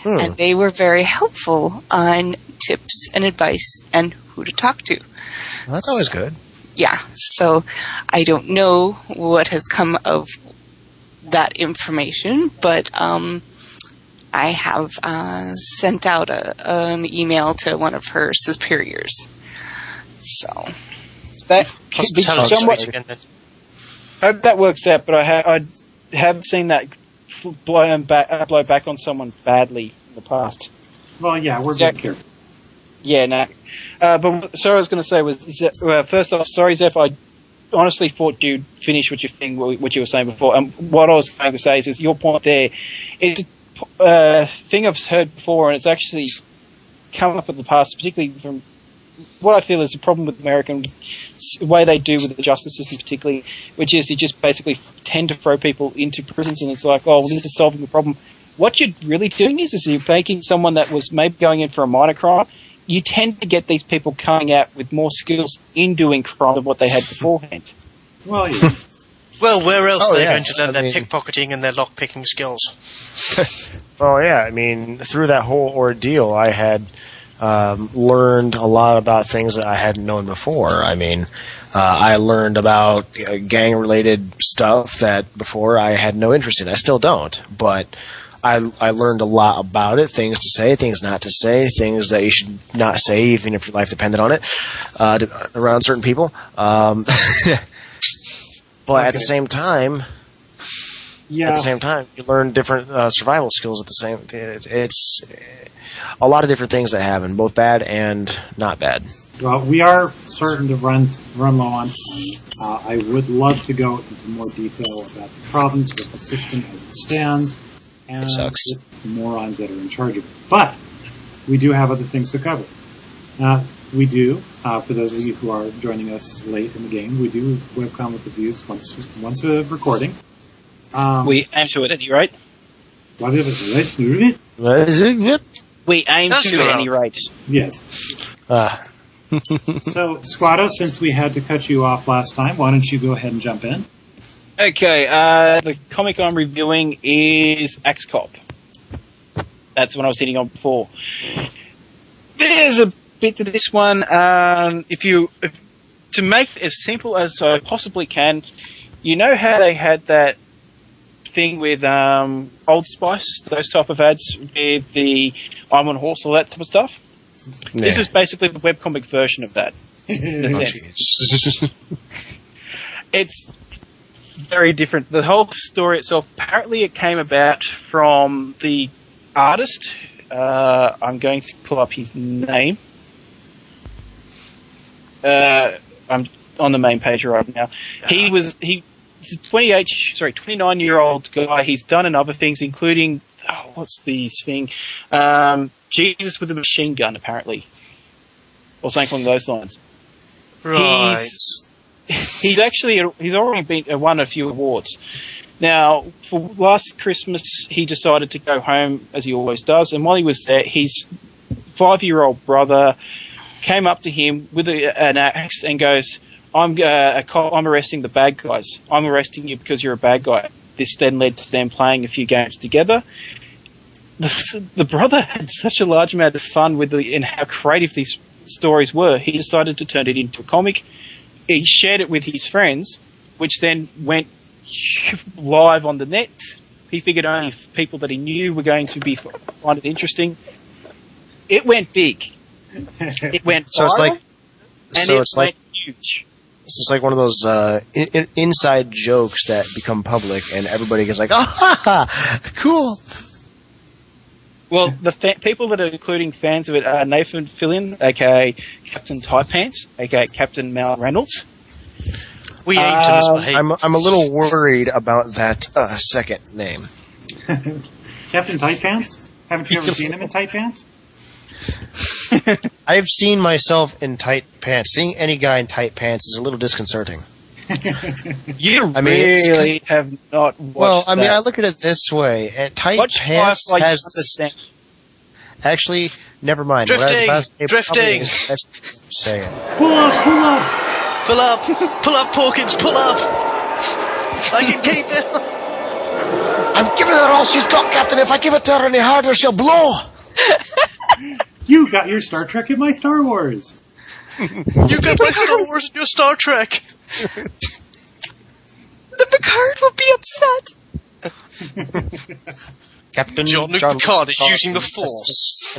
[SPEAKER 6] And they were very helpful on tips and advice and who to talk to.
[SPEAKER 3] Well, that's always good.
[SPEAKER 6] Yeah, so I don't know what has come of that information, but I have sent out an email to one of her superiors. So
[SPEAKER 5] That
[SPEAKER 4] Hospitality
[SPEAKER 5] somewhat,
[SPEAKER 4] again, then.
[SPEAKER 5] I hope that works out, but I have seen that blow back on someone badly in the past.
[SPEAKER 2] Well, yeah, we're being careful.
[SPEAKER 5] Yeah, no. But so I was going to say was, first off, sorry, Zeph, I honestly thought you'd finish what you were saying before. What I was going to say is your point there. It's a thing I've heard before, and it's actually come up in the past, particularly from what I feel is a problem with American the way they do with the justice system, particularly, which is you just basically tend to throw people into prisons, and it's like, oh, well, this is solving the problem. What you're really doing is you're making someone that was maybe going in for a minor crime. You tend to get these people coming out with more skills in doing crime than what they had beforehand.
[SPEAKER 2] Well, yeah.
[SPEAKER 4] Well, where else are they going to learn their
[SPEAKER 3] mean,
[SPEAKER 4] pickpocketing and their lock-picking skills?
[SPEAKER 3] Oh, yeah. I mean, through that whole ordeal, I had learned a lot about things that I hadn't known before. I mean, I learned about gang-related stuff that before I had no interest in. I still don't, but I learned a lot about it, things to say, things not to say, things that you should not say even if your life depended on it, around certain people. But at the same time, you learn different survival skills at the same. It's a lot of different things that happen, both bad and not bad.
[SPEAKER 2] Well, we are starting to run low on time. I would love to go into more detail about the problems with the system as it stands and
[SPEAKER 3] it sucks.
[SPEAKER 2] with the morons that are in charge of it. But we do have other things to cover. We do, for those of you who are joining us late in the game, we do webcom with reviews once a recording.
[SPEAKER 5] We aim to at any rate.
[SPEAKER 2] What is it?
[SPEAKER 5] We aim to at any rate.
[SPEAKER 2] Yes. So, Squato, since we had to cut you off last time, why don't you go ahead and jump in?
[SPEAKER 5] Okay, the comic I'm reviewing is Axe Cop. That's what I was hitting on before. There's a bit to this one. To make it as simple as I possibly can, you know how they had that thing with Old Spice, those type of ads with the I'm on horse, all that type of stuff? Yeah. This is basically the webcomic version of that. It's very different. The whole story itself, apparently it came about from the artist. I'm going to pull up his name. I'm on the main page right now. He's a 29-year-old guy. He's done other things, including what's the thing? Jesus with a machine gun, apparently, or something along those lines.
[SPEAKER 4] Right.
[SPEAKER 5] He's already won a few awards. Now, for last Christmas, he decided to go home, as he always does, and while he was there, his 5-year-old brother came up to him with an axe and goes, I'm arresting the bad guys. I'm arresting you because you're a bad guy. This then led to them playing a few games together. The brother had such a large amount of fun in how creative these stories were, he decided to turn it into a comic. He shared it with his friends, which then went live on the net. He figured only people that he knew were going to find it interesting. It went big. It went viral, it went huge.
[SPEAKER 3] So it's like one of those inside jokes that become public, and everybody gets like, "Ah, cool."
[SPEAKER 5] Well, the people that are including fans of it are Nathan Fillion, aka Captain Tight Pants, aka Captain Mal Reynolds.
[SPEAKER 4] We aim to misbehave.
[SPEAKER 3] I'm a little worried about that second name.
[SPEAKER 2] Captain Tight Pants? Haven't you ever seen him in tight pants?
[SPEAKER 3] I've seen myself in tight pants. Seeing any guy in tight pants is a little disconcerting.
[SPEAKER 5] Really have not watched
[SPEAKER 3] Well, I mean,
[SPEAKER 5] that.
[SPEAKER 3] I look at it this way. Tight pants
[SPEAKER 5] Firefly
[SPEAKER 3] has...
[SPEAKER 5] understand.
[SPEAKER 3] Actually, never mind.
[SPEAKER 4] Drifting!
[SPEAKER 3] What I was about to say
[SPEAKER 4] Drifting!
[SPEAKER 3] is best to say it.
[SPEAKER 2] Pull up! Pull up!
[SPEAKER 4] Pull up! Pull up, Porkins, pull up! I can keep it!
[SPEAKER 7] I'm giving her all she's got, Captain. If I give it to her any harder, she'll blow.
[SPEAKER 2] You got your Star Trek and my Star Wars.
[SPEAKER 4] You got my Star Wars and your Star Trek!
[SPEAKER 6] The Picard will be upset.
[SPEAKER 3] Captain
[SPEAKER 4] Jean-Luc Picard is using the Force.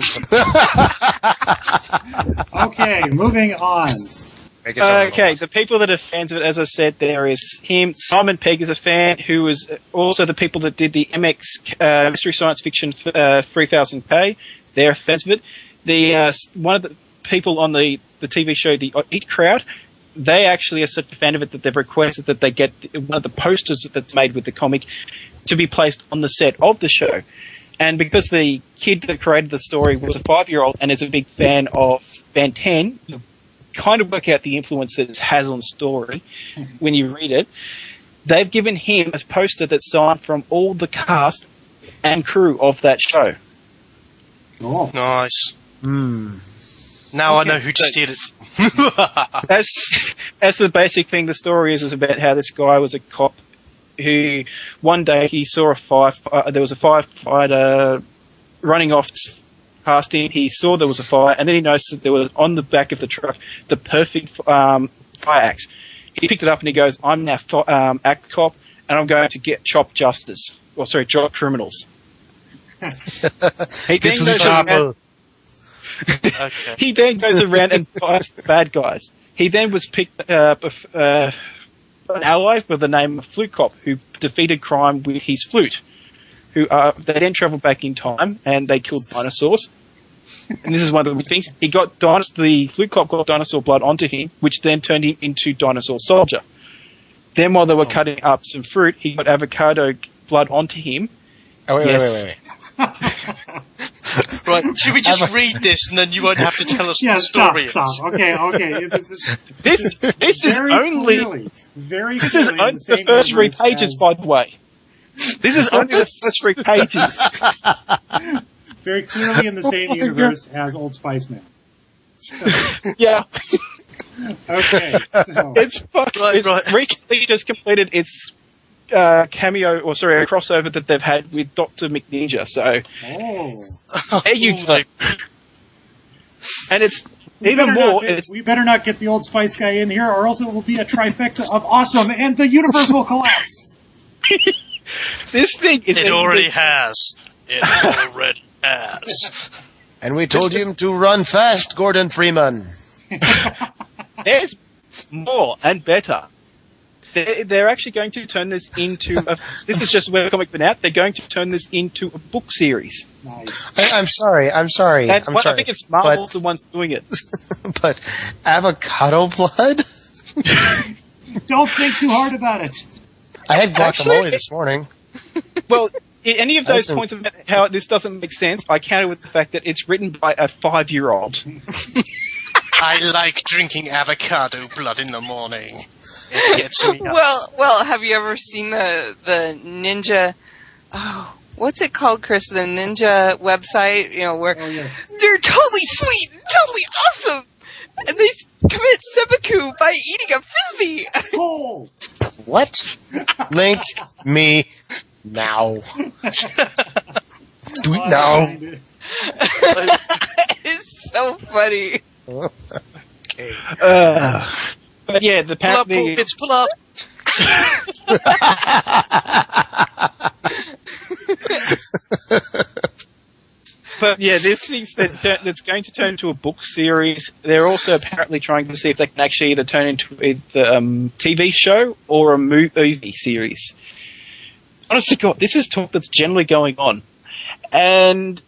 [SPEAKER 2] Okay, moving on.
[SPEAKER 5] Okay, the people that are fans of it, as I said, there is him. Simon Pegg is a fan, who was also the people that did the MX Mystery Science Fiction 3000K. They're fans of it. One of the people on the TV show, the Eat Crowd, they actually are such a fan of it that they've requested that they get one of the posters that's made with the comic to be placed on the set of the show. And because the kid that created the story was a 5-year-old and is a big fan of Ben 10, you kind of work out the influence that it has on the story when you read it. They've given him a poster that's signed from all the cast and crew of that show.
[SPEAKER 2] Oh.
[SPEAKER 4] Nice. Now I know who just did it.
[SPEAKER 5] As the basic thing, the story is about how this guy was a cop who one day he saw there was a firefighter running off past him. He saw there was a fire, and then he noticed that there was on the back of the truck the perfect fire axe. He picked it up and he goes, "I'm now act cop, and I'm going to chop criminals." He then goes around.
[SPEAKER 4] Okay.
[SPEAKER 5] He then goes around and fights the bad guys. He then was picked up an ally by the name of Flute Cop, who defeated crime with his flute. They then travelled back in time and they killed dinosaurs. And this is one of the things. The Flute Cop got dinosaur blood onto him, which then turned him into Dinosaur Soldier. Then while they were cutting up some fruit, he got avocado blood onto him.
[SPEAKER 3] Wait.
[SPEAKER 4] Right, should we just read this and then you won't have to tell us what the story is?
[SPEAKER 2] Stop. Okay.
[SPEAKER 5] This is only
[SPEAKER 2] very
[SPEAKER 5] this is only the first 3 pages, by the way. This is only the first 3 pages.
[SPEAKER 2] Very clearly in the same universe as Old Spice Man.
[SPEAKER 5] Yeah.
[SPEAKER 2] Okay, so
[SPEAKER 5] It's fucking. It's recently just completed its a crossover that they've had with Dr. McNinja. So there you go. And it's even more.
[SPEAKER 2] We better not get the Old Spice guy in here, or else it will be a trifecta of awesome, and the universe will collapse.
[SPEAKER 5] This thing is.
[SPEAKER 4] It already has. It already has.
[SPEAKER 3] And we told him to run fast, Gordon Freeman.
[SPEAKER 5] There's more and better. They're actually going to turn this into this is just where comic been out. They're going to turn this into a book series.
[SPEAKER 2] Nice.
[SPEAKER 3] I'm sorry.
[SPEAKER 5] I think it's Marvel's the ones doing it.
[SPEAKER 3] But avocado blood?
[SPEAKER 2] Don't think too hard about it.
[SPEAKER 3] I had guacamole this morning.
[SPEAKER 5] Well, any of those points about how this doesn't make sense, I counter with the fact that it's written by a 5-year-old.
[SPEAKER 4] I like drinking avocado blood in the morning. It gets me.
[SPEAKER 6] Well, have you ever seen the ninja? Oh, what's it called, Chris? The ninja website, where they're totally sweet, and totally awesome, and they commit seppuku by eating a frisbee.
[SPEAKER 2] Oh.
[SPEAKER 3] What? Link me now. Do it now.
[SPEAKER 6] It's so funny.
[SPEAKER 3] Okay.
[SPEAKER 5] But yeah,
[SPEAKER 4] Pull up, kids, pull up.
[SPEAKER 5] But yeah, this thing's that's going to turn into a book series. They're also apparently trying to see if they can actually either turn into a TV show or a movie series. Honestly, God, this is talk that's generally going on, and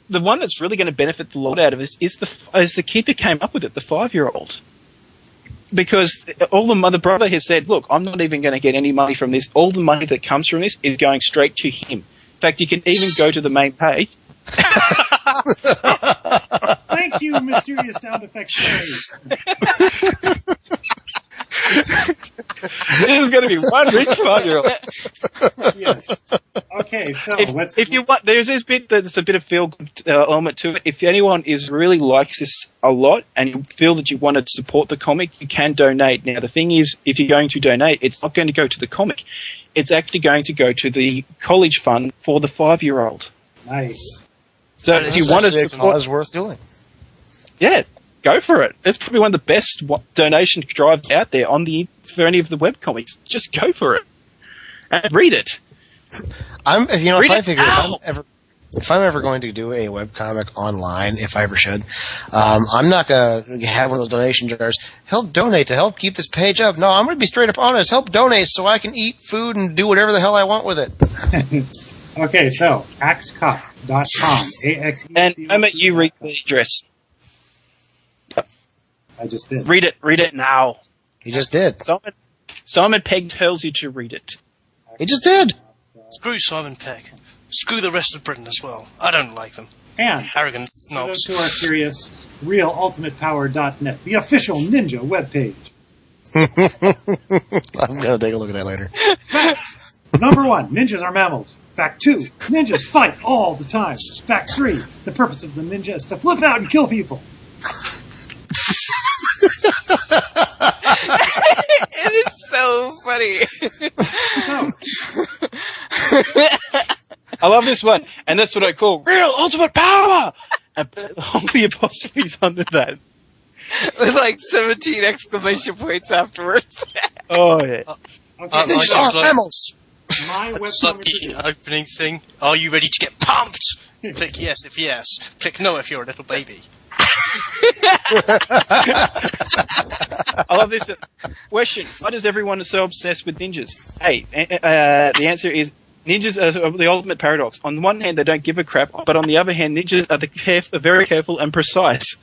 [SPEAKER 5] the one that's really going to benefit the lot out of this is the kid that came up with it, the 5-year-old. Because the brother has said, look, I'm not even going to get any money from this. All the money that comes from this is going straight to him. In fact, you can even go to the main page.
[SPEAKER 2] Thank you, mysterious sound effects.
[SPEAKER 5] This is going to be one rich 5-year-old.
[SPEAKER 2] Yes. Okay, so
[SPEAKER 5] if you want, there's this bit that's a bit of feel-good element to it. If anyone really likes this a lot and you feel that you want to support the comic, you can donate. Now, the thing is, if you're going to donate, it's not going to go to the comic. It's actually going to go to the college fund for the 5-year-old.
[SPEAKER 2] Nice.
[SPEAKER 5] So if you want to support,
[SPEAKER 3] it's worth doing.
[SPEAKER 5] Yeah, go for it. It's probably one of the best donation drives out there for any of the webcomics. Just go for it and read it.
[SPEAKER 3] If I'm ever going to do a webcomic online, if I ever should, I'm not going to have one of those donation jars. Help donate to help keep this page up. No, I'm going to be straight up honest. Help donate so I can eat food and do whatever the hell I want with it.
[SPEAKER 2] Okay, so axcop.com.
[SPEAKER 5] And Emmett, you read the address.
[SPEAKER 2] I just did.
[SPEAKER 5] Read it now.
[SPEAKER 3] He just did.
[SPEAKER 5] Simon Pegg tells you to read it.
[SPEAKER 3] He just did.
[SPEAKER 4] Screw Simon Pegg. Screw the rest of Britain as well. I don't like them.
[SPEAKER 2] And
[SPEAKER 4] arrogant snobs.
[SPEAKER 2] to our serious, realultimatepower.net, the official ninja webpage.
[SPEAKER 3] I'm going to take a look at that later.
[SPEAKER 2] Facts. Number 1, ninjas are mammals. Fact 2, ninjas fight all the time. Fact 3, the purpose of the ninja is to flip out and kill people.
[SPEAKER 6] It is so funny.
[SPEAKER 5] I love this one, and that's what I call real ultimate power. And all the apostrophes under that.
[SPEAKER 6] With like 17 exclamation points afterwards.
[SPEAKER 5] Oh yeah.
[SPEAKER 2] Okay.
[SPEAKER 3] These are mammals.
[SPEAKER 2] My
[SPEAKER 4] It's like the opening thing. Are you ready to get pumped? Click yes if yes. Click no if you're a little baby.
[SPEAKER 5] I love this question. Why is everyone so obsessed with ninjas? Hey, the answer is ninjas are the ultimate paradox. On the one hand, they don't give a crap, but on the other hand, ninjas are very careful and precise.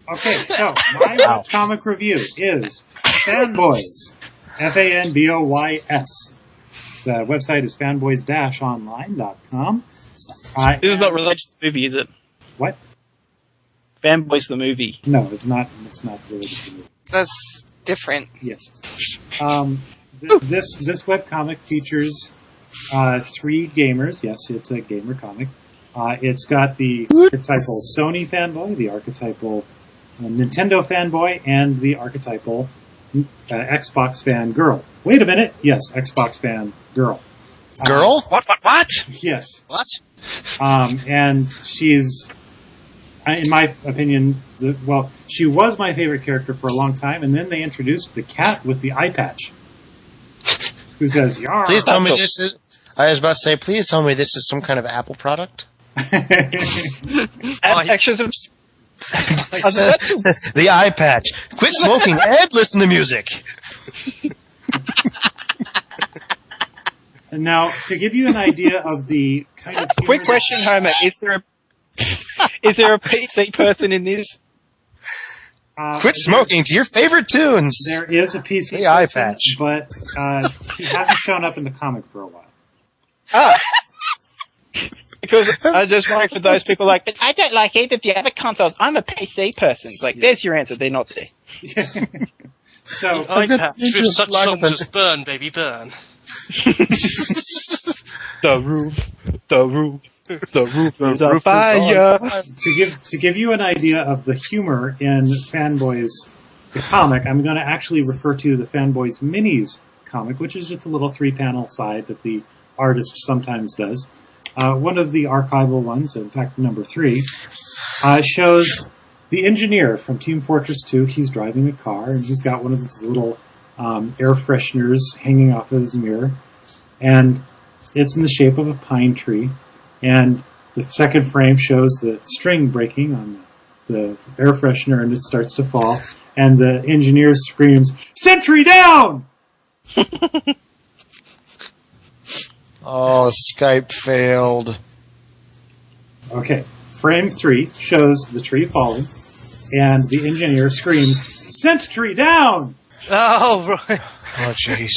[SPEAKER 2] Okay, so my comic review is Fanboys. Fanboys. The website is fanboys-online.com.
[SPEAKER 5] This is not related to the movie, is it?
[SPEAKER 2] What?
[SPEAKER 5] Fanboys the movie.
[SPEAKER 2] No, it's not. It's not related to the movie.
[SPEAKER 6] That's different.
[SPEAKER 2] Yes. This webcomic features 3 gamers. Yes, it's a gamer comic. It's got the archetypal Sony fanboy, the archetypal Nintendo fanboy, and the archetypal Xbox fan girl. Wait a minute. Yes, Xbox fan girl.
[SPEAKER 3] Girl?
[SPEAKER 5] What?
[SPEAKER 2] Yes.
[SPEAKER 4] What?
[SPEAKER 2] And she's, in my opinion, she was my favorite character for a long time, and then they introduced the cat with the eye patch, who says, "Yarr."
[SPEAKER 3] Please tell me this is. I was about to say, please tell me this is some kind of Apple product.
[SPEAKER 5] Actually,
[SPEAKER 3] the eye patch. Quit smoking and listen to music.
[SPEAKER 2] And now, to give you an idea of the kind of
[SPEAKER 5] quick question, Homer: is there a PC person in this?
[SPEAKER 3] Quit smoking to your favorite tunes.
[SPEAKER 2] There is a PC
[SPEAKER 3] the eye
[SPEAKER 2] person,
[SPEAKER 3] patch,
[SPEAKER 2] but he hasn't shown up in the comic for a while.
[SPEAKER 5] Because I'm just wondering for those people like, but I don't like either of the other consoles. I'm a PC person. It's like, there's your answer. They're not there.
[SPEAKER 2] So
[SPEAKER 4] iPads with such songs as Burn, Baby Burn.
[SPEAKER 5] The roof is on fire.
[SPEAKER 2] to give you an idea of the humor in Fanboys the comic, I'm going to actually refer to the Fanboys Minis comic, which is just a little 3-panel side that the artist sometimes does. One of the archival ones, in fact, number 3, shows the engineer from Team Fortress 2. He's driving a car, and he's got one of these little air fresheners hanging off of his mirror, and it's in the shape of a pine tree. And the second frame shows the string breaking on the air freshener, and it starts to fall. And the engineer screams, "Sentry down!"
[SPEAKER 3] Oh, Skype failed.
[SPEAKER 2] Okay, frame 3 shows the tree falling, and the engineer screams, "Sentry down!"
[SPEAKER 4] Oh, right.
[SPEAKER 3] Oh, jeez.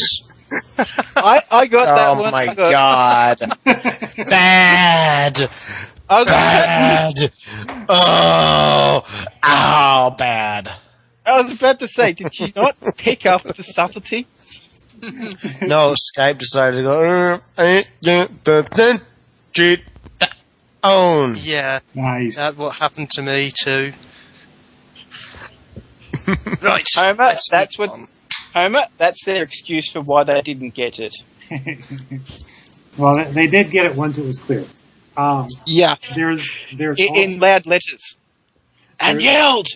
[SPEAKER 5] I got that one.
[SPEAKER 3] Oh, my God. Bad. Bad. Oh. Ow, bad.
[SPEAKER 5] I was about to say, did you not pick up the subtlety?
[SPEAKER 3] No, Skype decided to go, own.
[SPEAKER 4] Yeah,
[SPEAKER 2] Nice.
[SPEAKER 4] that's what happened to me too. Right,
[SPEAKER 5] Homer,
[SPEAKER 4] let's move on.
[SPEAKER 5] Homer, that's their excuse for why they didn't get it.
[SPEAKER 2] Well, they did get it once it was clear.
[SPEAKER 5] Yeah.
[SPEAKER 2] There's
[SPEAKER 5] In loud letters. And yelled!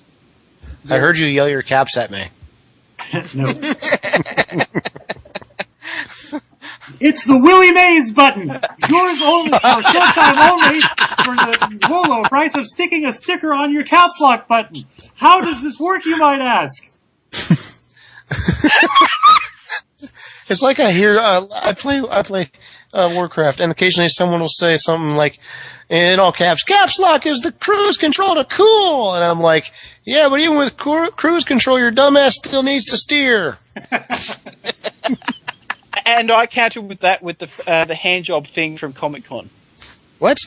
[SPEAKER 3] I heard you yell your caps at me.
[SPEAKER 2] No. It's the Willie Mays button. Yours only for showtime only for the low, low price of sticking a sticker on your caps lock button. How does this work, you might ask?
[SPEAKER 3] It's like I hear, I play Warcraft, and occasionally someone will say something like, in all caps, "Caps lock is the cruise control to cool," and I'm like, yeah, but even with cruise control, your dumbass still needs to steer.
[SPEAKER 5] And I countered with that with the handjob thing from Comic Con.
[SPEAKER 3] What?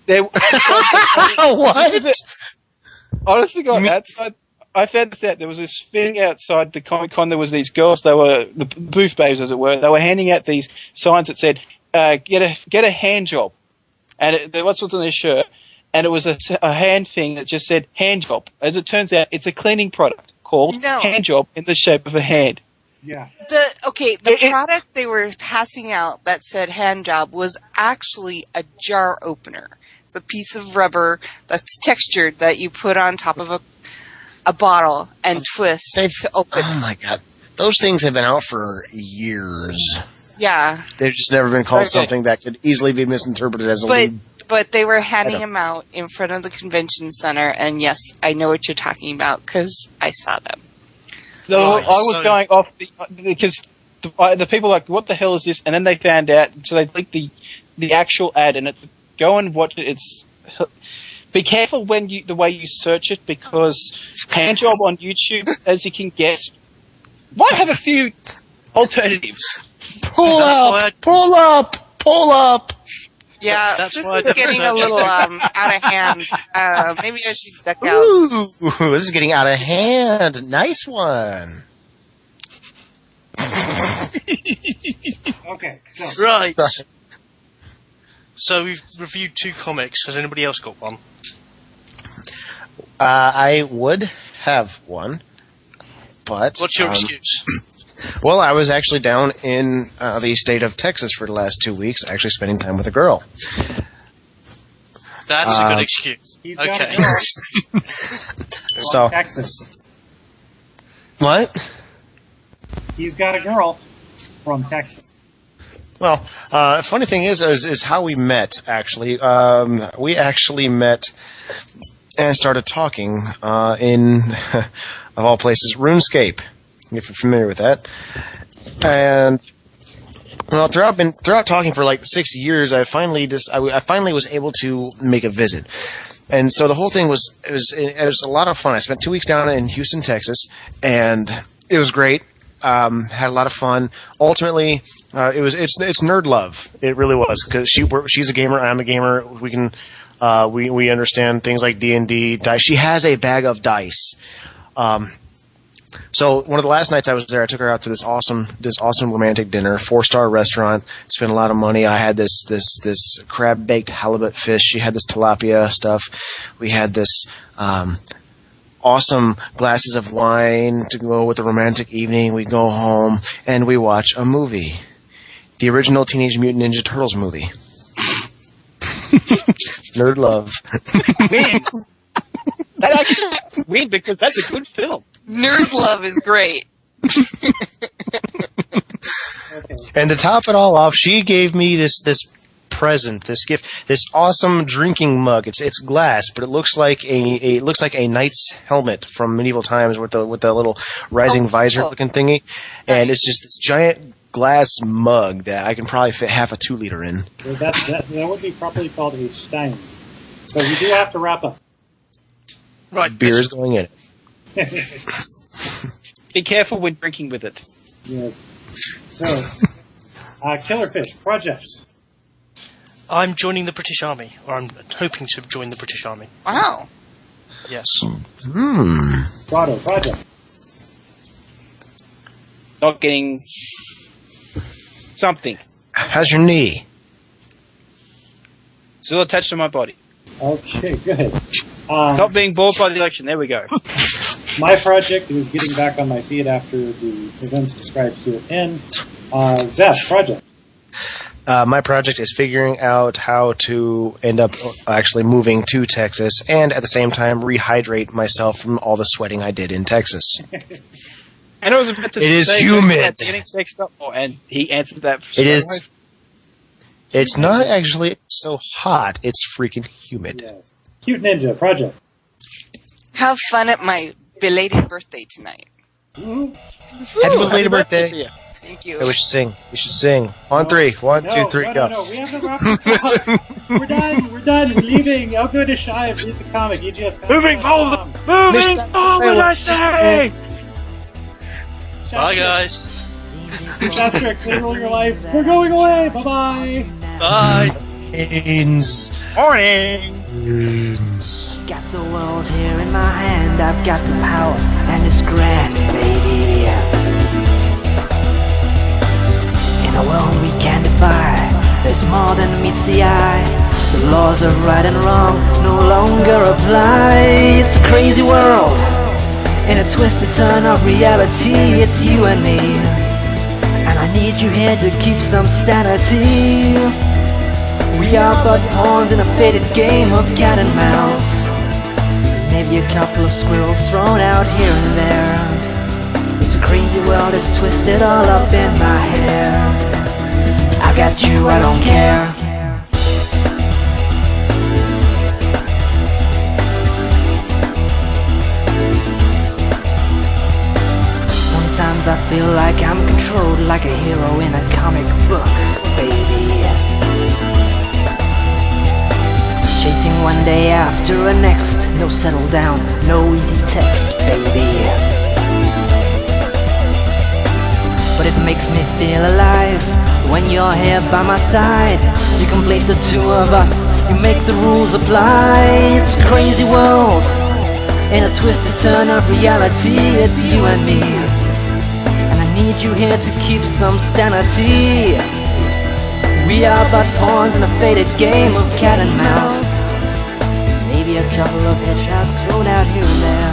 [SPEAKER 3] What?
[SPEAKER 5] Honestly, God, outside, I found this out. There was this thing outside the Comic Con. There was these girls. They were the booth babes, as it were. They were handing out these signs that said, "Get a hand job," and what's on their shirt. And it was a hand thing that just said hand job. As it turns out, it's a cleaning product called hand job in the shape of a hand.
[SPEAKER 2] Yeah.
[SPEAKER 6] The product they were passing out that said hand job was actually a jar opener. It's a piece of rubber that's textured that you put on top of a bottle and twist to open.
[SPEAKER 3] Oh my God. Those things have been out for years.
[SPEAKER 6] Yeah.
[SPEAKER 3] They've just never been called something that could easily be misinterpreted as a lube.
[SPEAKER 6] But they were handing them out in front of the convention center, and yes, I know what you're talking about because I saw them.
[SPEAKER 5] So I was going off because the people were like, "What the hell is this?" And then they found out, so they linked the actual ad, and go and watch it. Be careful the way you search it, because handjob on YouTube, as you can guess, might have a few alternatives.
[SPEAKER 3] Pull up.
[SPEAKER 6] Yeah,
[SPEAKER 4] That's
[SPEAKER 6] this
[SPEAKER 4] why
[SPEAKER 6] is getting a little out of hand. Maybe I should duck out.
[SPEAKER 3] Ooh, this is getting out of hand. Nice one.
[SPEAKER 2] Okay. So.
[SPEAKER 4] Right. So we've reviewed 2 comics. Has anybody else got one?
[SPEAKER 3] I would have one, but
[SPEAKER 4] What's your excuse?
[SPEAKER 3] Well, I was actually down in the state of Texas for the last 2 weeks, actually spending time with a girl.
[SPEAKER 4] That's a good excuse.
[SPEAKER 2] He's got
[SPEAKER 4] Okay.
[SPEAKER 2] a girl from Texas.
[SPEAKER 3] What?
[SPEAKER 2] He's got a girl from Texas.
[SPEAKER 3] Well, funny thing is how we met, actually. We actually met and started talking in, of all places, RuneScape, if you're familiar with that. And well, throughout talking for like 6 years, I finally was able to make a visit. And so the whole thing was a lot of fun. I spent 2 weeks down in Houston, Texas, and it was great. Had a lot of fun. Ultimately, it's nerd love. It really was, because she's a gamer, I'm a gamer. We can we understand things like D&D dice. She has a bag of dice. So one of the last nights I was there, I took her out to this awesome romantic dinner, 4-star restaurant. Spent a lot of money. I had this crab baked halibut fish. She had this tilapia stuff. We had this awesome glasses of wine to go with a romantic evening. We go home and we watch a movie, the original Teenage Mutant Ninja Turtles movie. Nerd love.
[SPEAKER 5] Win. That actually win, because that's a good film.
[SPEAKER 6] Nerd love is great.
[SPEAKER 3] And to top it all off, she gave me this present, this gift, this awesome drinking mug. It's glass, but it looks like a knight's helmet from medieval times with the little rising visor looking thingy, and it's just this giant glass mug that I can probably fit half a 2-liter in.
[SPEAKER 2] Well, that would be properly called a stein. So we do have to wrap up.
[SPEAKER 4] Right.
[SPEAKER 3] Beer is going in it.
[SPEAKER 5] Be careful when drinking with it.
[SPEAKER 2] Yes. So, Killerfish, projects.
[SPEAKER 4] I'm joining the British Army, or I'm hoping to join the British Army.
[SPEAKER 6] Wow.
[SPEAKER 4] Yes.
[SPEAKER 2] Squato, project.
[SPEAKER 5] Not getting something.
[SPEAKER 3] How's your knee?
[SPEAKER 5] Still attached to my body.
[SPEAKER 2] Okay, good.
[SPEAKER 5] Stop being bored by the election. There we go.
[SPEAKER 2] My project is getting back on my feet after the events described herein. Zeph, project.
[SPEAKER 3] My project is figuring out how to end up actually moving to Texas and at the same time rehydrate myself from all the sweating I did in Texas.
[SPEAKER 5] And I was about to say,
[SPEAKER 3] it is humid.
[SPEAKER 5] Getting sexed up, and he answered that.
[SPEAKER 3] It is. It's not actually so hot. It's freaking humid.
[SPEAKER 2] Yes. Cute Ninja, project.
[SPEAKER 6] Have fun at my belated birthday tonight.
[SPEAKER 3] Happy belated birthday.
[SPEAKER 6] Thank you.
[SPEAKER 3] Hey, we should sing. We should sing. On 3. 1, 2, 3, go.
[SPEAKER 2] No, we haven't wrapped this up. We're done. We're leaving. I'll go to Shy and read the comic.
[SPEAKER 5] Moving forward! Moving forward, I say!
[SPEAKER 4] Bye, guys.
[SPEAKER 2] Asterix, live all your life. We're going away. Bye-bye.
[SPEAKER 4] Bye.
[SPEAKER 5] Morning!
[SPEAKER 8] Got the world here in my hand, I've got the power, and it's grand, baby. In a world we can't defy, there's more than meets the eye. The laws of right and wrong no longer apply. It's a crazy world, in a twisted turn of reality. It's you and me, and I need you here to keep some sanity. We are but pawns in a faded game of cat and mouse. Maybe a couple of squirrels thrown out here and there. It's a crazy world, it's twisted all up in my hair. I got you, I don't care. Sometimes I feel like I'm controlled, like a hero in a comic book, baby. Chasing one day after the next, no settle down, no easy text, baby. But it makes me feel alive when you're here by my side. You complete the two of us, you make the rules apply. It's a crazy world, in a twisted turn of reality. It's you and me, and I need you here to keep some sanity. We are but pawns in a faded game of cat and mouse. Maybe a couple of hedgehogs thrown out here and there.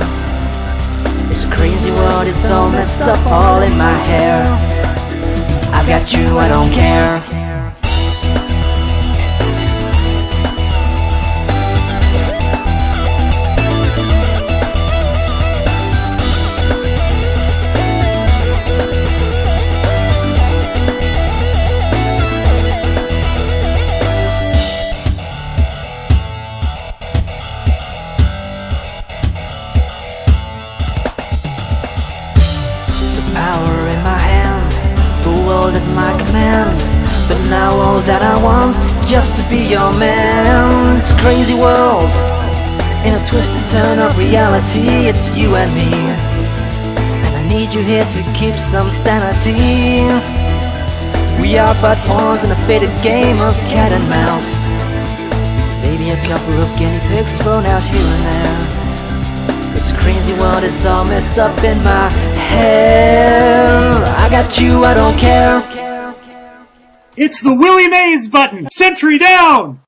[SPEAKER 8] It's a crazy world, it's all messed up, all in my hair. I've got you, I don't care. But now all that I want is just to be your man. It's a crazy world, in a twisted turn of reality. It's you and me, and I need need you here to keep some sanity. We are but pawns in a faded game of cat and mouse. Maybe a couple of guinea pigs thrown out here and there. This crazy world, it's all messed up in my head. I got you, I don't care.
[SPEAKER 2] It's the Willie Mays button! Sentry down!